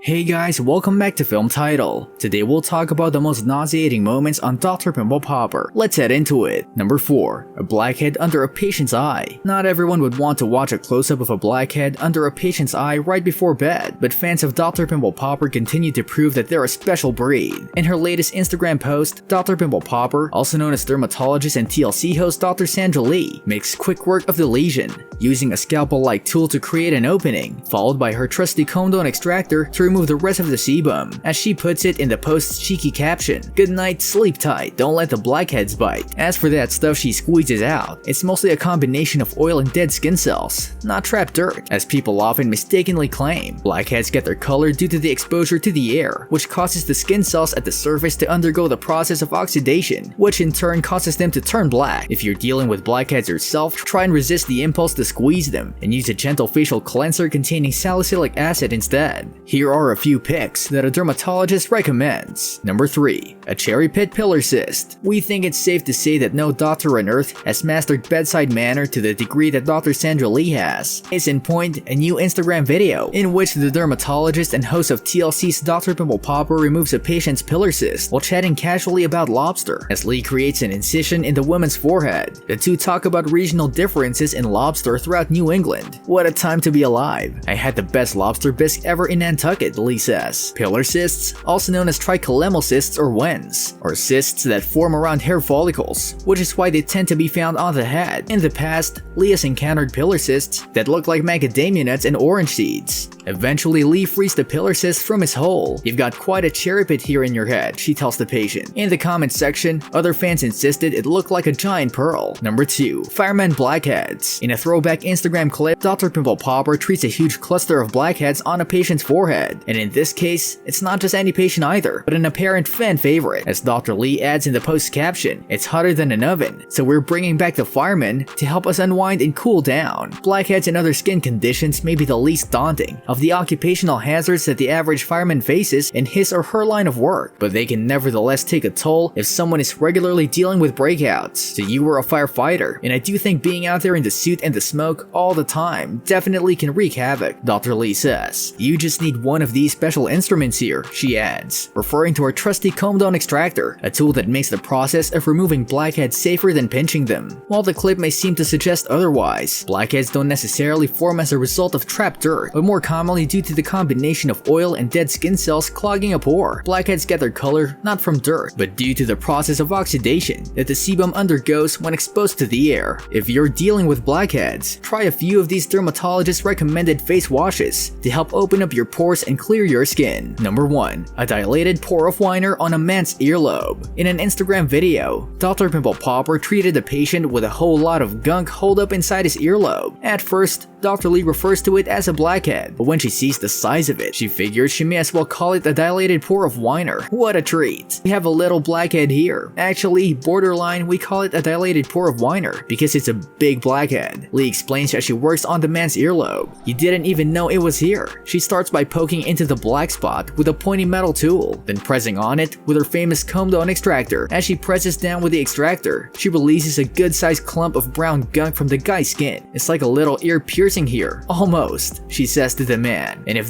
Hey guys, welcome back to Film Title. Today we'll talk about the most nauseating moments on Dr. Pimple Popper. Let's head into it. Number 4. A blackhead under a patient's eye. Not everyone would want to watch a close-up of a blackhead under a patient's eye right before bed, but fans of Dr. Pimple Popper continue to prove that they're a special breed. In her latest Instagram post, Dr. Pimple Popper, also known as dermatologist and TLC host Dr. Sandra Lee, makes quick work of the lesion, using a scalpel-like tool to create an opening, followed by her trusty comb-down extractor to remove the rest of the sebum. As she puts it in the post's cheeky caption, "Good night, sleep tight, don't let the blackheads bite." As for that stuff she squeezes out, it's mostly a combination of oil and dead skin cells, not trapped dirt, as people often mistakenly claim. Blackheads get their color due to the exposure to the air, which causes the skin cells at the surface to undergo the process of oxidation, which in turn causes them to turn black. If you're dealing with blackheads yourself, try and resist the impulse to squeeze them, and use a gentle facial cleanser containing salicylic acid instead. Here are a few picks that a dermatologist recommends. Number 3. A cherry pit pillar cyst. We think it's safe to say that no doctor on earth has mastered bedside manner to the degree that Dr. Sandra Lee has. Case in point, a new Instagram video in which the dermatologist and host of TLC's Dr. Pimple Popper removes a patient's pillar cyst while chatting casually about lobster, as Lee creates an incision in the woman's forehead. The two talk about regional differences in lobster throughout New England. What a time to be alive. I had the best lobster bisque ever in Nantucket, Lee says. Pillar cysts, also known as tricholemal cysts or WENs, are cysts that form around hair follicles, which is why they tend to be found on the head. In the past, Lee has encountered pillar cysts that look like macadamia nuts and orange seeds. Eventually, Lee frees the pillar cyst from his hole. "You've got quite a cherry pit here in your head," she tells the patient. In the comment section, other fans insisted it looked like a giant pearl. Number 2. Fireman blackheads. In a throwback Instagram clip, Dr. Pimple Popper treats a huge cluster of blackheads on a patient's forehead, and in this case, it's not just any patient either, but an apparent fan favorite. As Dr. Lee adds in the post's caption, "It's hotter than an oven, so we're bringing back the firemen to help us unwind and cool down." Blackheads and other skin conditions may be the least daunting of the occupational hazards that the average fireman faces in his or her line of work, but they can nevertheless take a toll if someone is regularly dealing with breakouts. So you were a firefighter, and I do think being out there in the suit and the smoke all the time definitely can wreak havoc, Dr. Lee says. "You just need one of these special instruments here," she adds, referring to her trusty comb-down extractor, a tool that makes the process of removing blackheads safer than pinching them. While the clip may seem to suggest otherwise, blackheads don't necessarily form as a result of trapped dirt, but more commonly due to the combination of oil and dead skin cells clogging a pore. Blackheads get their color not from dirt, but due to the process of oxidation that the sebum undergoes when exposed to the air. If you're dealing with blackheads, try a few of these dermatologist recommended face washes to help open up your pores and clear your skin. Number 1. A dilated pore of whiner on a man's earlobe. In an Instagram video, Dr. Pimple Popper treated a patient with a whole lot of gunk holed up inside his earlobe. At first, Dr. Lee refers to it as a blackhead, but when she sees the size of it, she figures she may as well call it a dilated pore of whiner. What a treat. We have a little blackhead here. Actually, borderline, we call it a dilated pore of whiner because it's a big blackhead. Lee explains as she works on the man's earlobe. "You didn't even know it was here." She starts by poking into the black spot with a pointy metal tool, then pressing on it with her famous comb-down extractor. As she presses down with the extractor, she releases a good-sized clump of brown gunk from the guy's skin. "It's like a little ear piercing here, almost," she says to the man. And if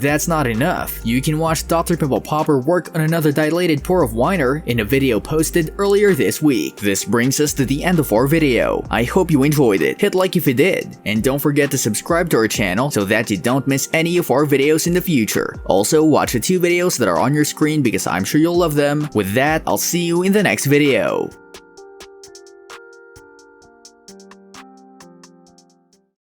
that's not enough, you can watch Dr. Pimple Popper work on another dilated pore of whiner in a video posted earlier this week. This brings us to the end of our video. I hope you enjoyed it. Hit like if you did, and don't forget to subscribe to our channel so that you don't miss any of our videos in the future. Also, watch the 2 videos that are on your screen because I'm sure you'll love them. With that, I'll see you in the next video.